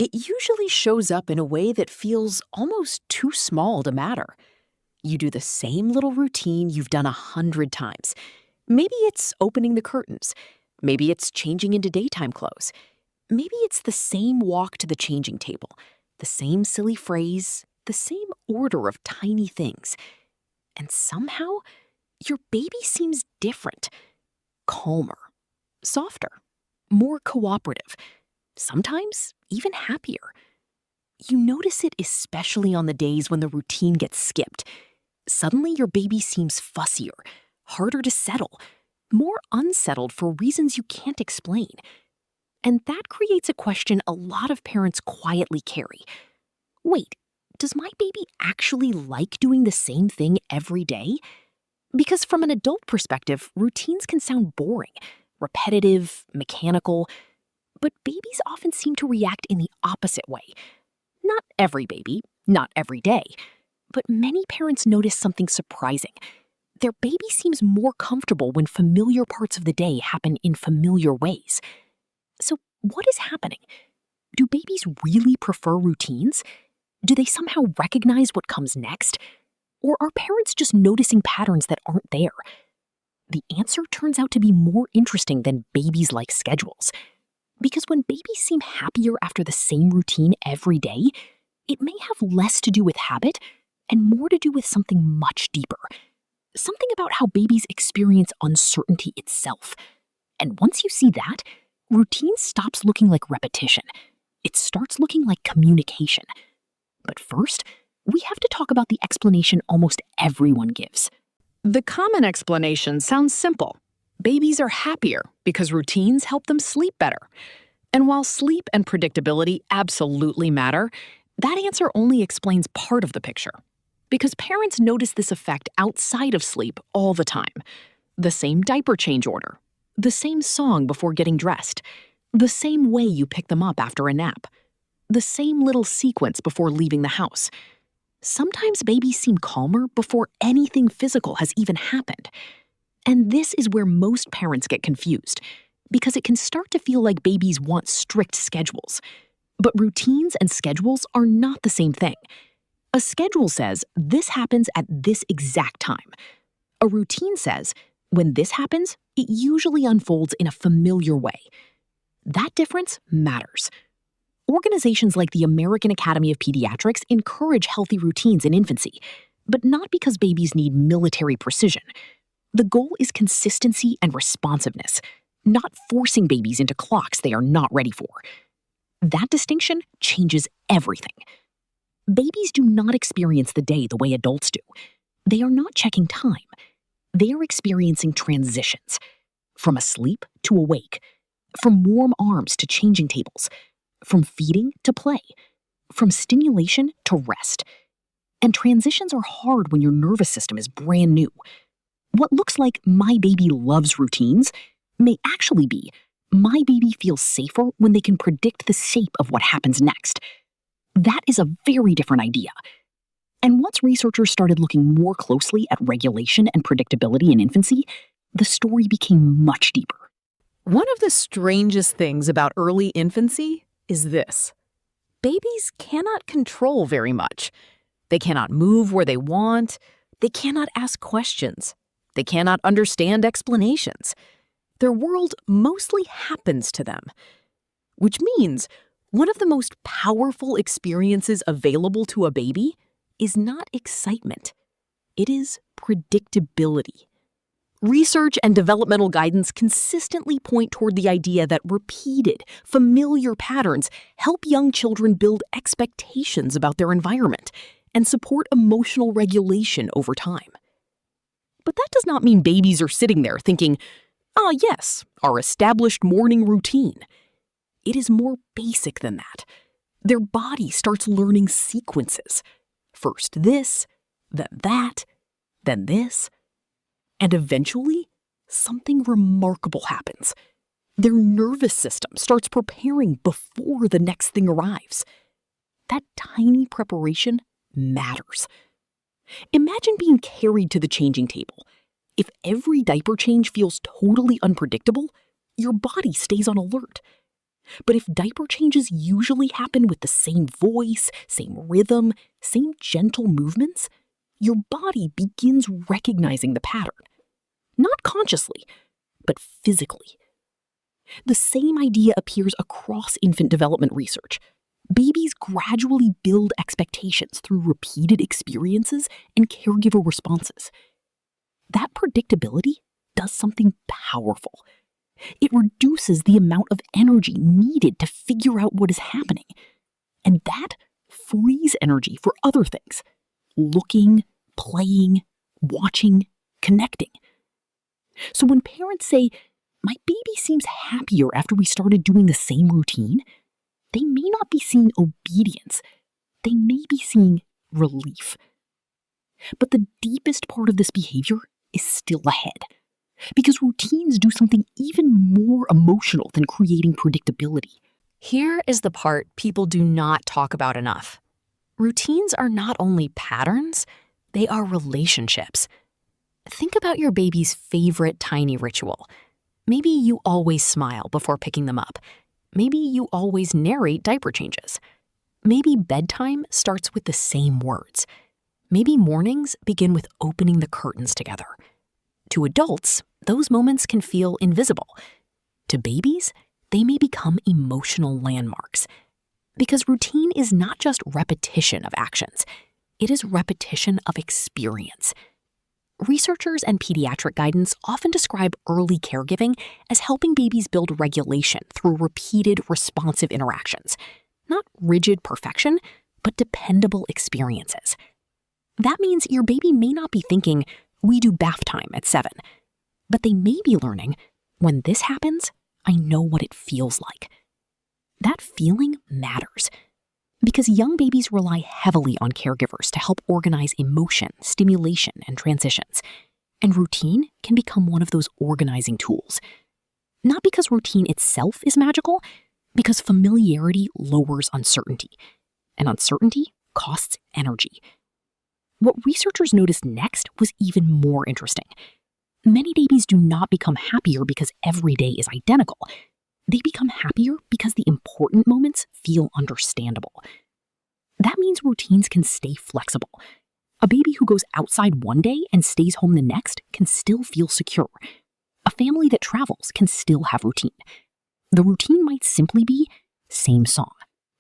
It usually shows up in a way that feels almost too small to matter. You do the same little routine you've done 100 times. Maybe it's opening the curtains. Maybe it's changing into daytime clothes. Maybe it's the same walk to the changing table, the same silly phrase, the same order of tiny things. And somehow, your baby seems different, calmer, softer, more cooperative, sometimes even happier. You notice it especially on the days when the routine gets skipped. Suddenly, your baby seems fussier, harder to settle, more unsettled for reasons you can't explain. And that creates a question a lot of parents quietly carry. Wait, does my baby actually like doing the same thing every day? Because from an adult perspective, routines can sound boring, repetitive, mechanical, but babies often seem to react in the opposite way. Not every baby, not every day, but many parents notice something surprising. Their baby seems more comfortable when familiar parts of the day happen in familiar ways. So what is happening? Do babies really prefer routines? Do they somehow recognize what comes next? Or are parents just noticing patterns that aren't there? The answer turns out to be more interesting than babies like schedules. Because when babies seem happier after the same routine every day, it may have less to do with habit and more to do with something much deeper. Something about how babies experience uncertainty itself. And once you see that, routine stops looking like repetition. It starts looking like communication. But first, we have to talk about the explanation almost everyone gives. The common explanation sounds simple. Babies are happier because routines help them sleep better. And while sleep and predictability absolutely matter, that answer only explains part of the picture. Because parents notice this effect outside of sleep all the time. The same diaper change order, the same song before getting dressed, the same way you pick them up after a nap, the same little sequence before leaving the house. Sometimes babies seem calmer before anything physical has even happened. And this is where most parents get confused, because it can start to feel like babies want strict schedules. But routines and schedules are not the same thing. A schedule says this happens at this exact time. A routine says when this happens, it usually unfolds in a familiar way. That difference matters. Organizations like the American Academy of Pediatrics encourage healthy routines in infancy, but not because babies need military precision. The goal is consistency and responsiveness, not forcing babies into clocks they are not ready for. That distinction changes everything. Babies do not experience the day the way adults do. They are not checking time. They are experiencing transitions, from asleep to awake, from warm arms to changing tables, from feeding to play, from stimulation to rest. And transitions are hard when your nervous system is brand new. What looks like my baby loves routines may actually be my baby feels safer when they can predict the shape of what happens next. That is a very different idea. And once researchers started looking more closely at regulation and predictability in infancy, the story became much deeper. One of the strangest things about early infancy is this. Babies cannot control very much. They cannot move where they want. They cannot ask questions. They cannot understand explanations. Their world mostly happens to them. Which means one of the most powerful experiences available to a baby is not excitement. It is predictability. Research and developmental guidance consistently point toward the idea that repeated, familiar patterns help young children build expectations about their environment and support emotional regulation over time. But that does not mean babies are sitting there thinking, yes, our established morning routine. It is more basic than that. Their body starts learning sequences. First this, then that, then this. And eventually, something remarkable happens. Their nervous system starts preparing before the next thing arrives. That tiny preparation matters. Imagine being carried to the changing table. If every diaper change feels totally unpredictable, your body stays on alert. But if diaper changes usually happen with the same voice, same rhythm, same gentle movements, your body begins recognizing the pattern. Not consciously, but physically. The same idea appears across infant development research. Babies gradually build expectations through repeated experiences and caregiver responses. That predictability does something powerful. It reduces the amount of energy needed to figure out what is happening. And that frees energy for other things: looking, playing, watching, connecting. So when parents say, "My baby seems happier after we started doing the same routine," they may not be seeing obedience. They may be seeing relief. But the deepest part of this behavior is still ahead. Because routines do something even more emotional than creating predictability. Here is the part people do not talk about enough. Routines are not only patterns, they are relationships. Think about your baby's favorite tiny ritual. Maybe you always smile before picking them up. Maybe you always narrate diaper changes. Maybe bedtime starts with the same words. Maybe mornings begin with opening the curtains together. To adults, those moments can feel invisible. To babies, they may become emotional landmarks. Because routine is not just repetition of actions, it is repetition of experience. Researchers and pediatric guidance often describe early caregiving as helping babies build regulation through repeated responsive interactions. Not rigid perfection, but dependable experiences. That means your baby may not be thinking, "We do bath time at 7. But they may be learning, "When this happens, I know what it feels like." That feeling matters. Because young babies rely heavily on caregivers to help organize emotion, stimulation, and transitions. And routine can become one of those organizing tools. Not because routine itself is magical, because familiarity lowers uncertainty. And uncertainty costs energy. What researchers noticed next was even more interesting. Many babies do not become happier because every day is identical. They become happier because the important moments feel understandable. That means routines can stay flexible. A baby who goes outside one day and stays home the next can still feel secure. A family that travels can still have routine. The routine might simply be same song,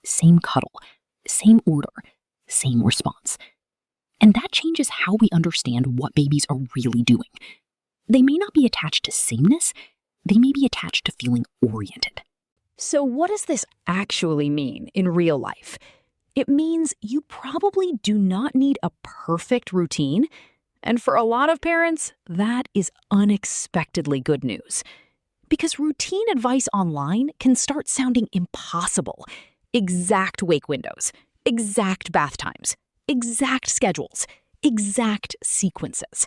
same cuddle, same order, same response. And that changes how we understand what babies are really doing. They may not be attached to sameness, they may be attached to feeling oriented. So what does this actually mean in real life? It means you probably do not need a perfect routine. And for a lot of parents, that is unexpectedly good news. Because routine advice online can start sounding impossible. Exact wake windows, exact bath times, exact schedules, exact sequences.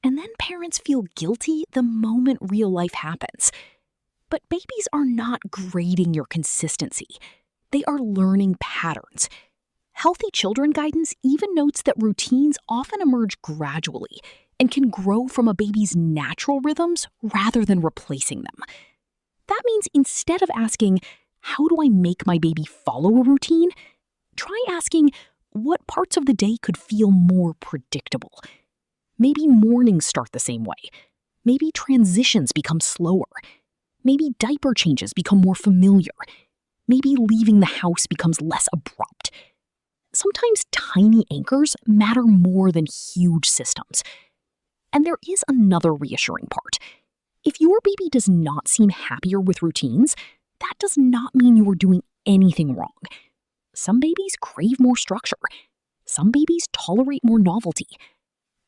And then parents feel guilty the moment real life happens. But babies are not grading your consistency. They are learning patterns. Healthy children guidance even notes that routines often emerge gradually and can grow from a baby's natural rhythms rather than replacing them. That means instead of asking, "How do I make my baby follow a routine?" try asking, "What parts of the day could feel more predictable?" Maybe mornings start the same way. Maybe transitions become slower. Maybe diaper changes become more familiar. Maybe leaving the house becomes less abrupt. Sometimes tiny anchors matter more than huge systems. And there is another reassuring part. If your baby does not seem happier with routines, that does not mean you are doing anything wrong. Some babies crave more structure. Some babies tolerate more novelty.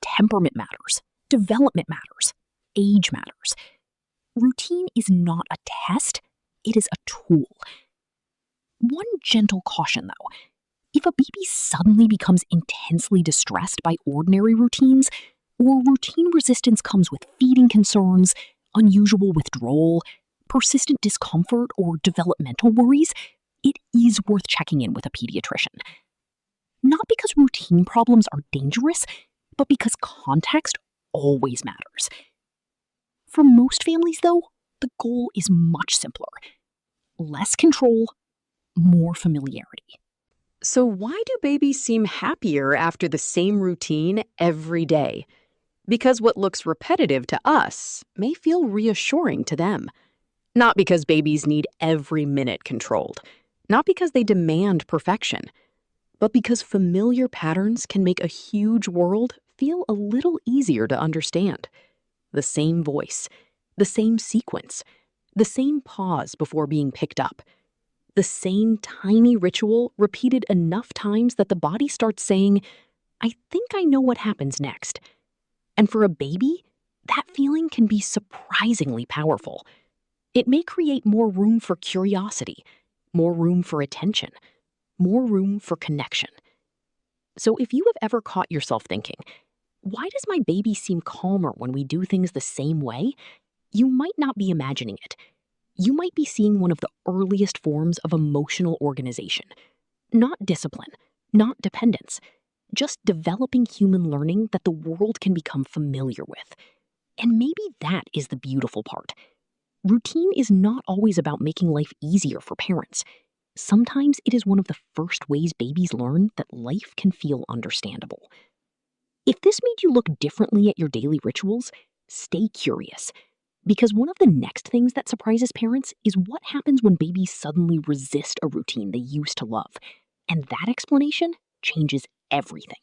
Temperament matters. Development matters. Age matters. Routine is not a test, it is a tool. One gentle caution, though. If a baby suddenly becomes intensely distressed by ordinary routines, or routine resistance comes with feeding concerns, unusual withdrawal, persistent discomfort, or developmental worries, it is worth checking in with a pediatrician. Not because routine problems are dangerous, but because context always matters. For most families, though, the goal is much simpler. less control, more familiarity. So, why do babies seem happier after the same routine every day? Because what looks repetitive to us may feel reassuring to them. Not because babies need every minute controlled, not because they demand perfection, but because familiar patterns can make a huge world feel a little easier to understand. The same voice, the same sequence, the same pause before being picked up, the same tiny ritual repeated enough times that the body starts saying, I think I know what happens next. And for a baby, that feeling can be surprisingly powerful. It may create more room for curiosity, more room for attention, more room for connection. So if you have ever caught yourself thinking, why does my baby seem calmer when we do things the same way? You might not be imagining it. You might be seeing one of the earliest forms of emotional organization. Not discipline, not dependence, just developing human learning that the world can become familiar with. And maybe that is the beautiful part. Routine is not always about making life easier for parents. Sometimes it is one of the first ways babies learn that life can feel understandable. If this made you look differently at your daily rituals, stay curious. Because one of the next things that surprises parents is what happens when babies suddenly resist a routine they used to love. And that explanation changes everything.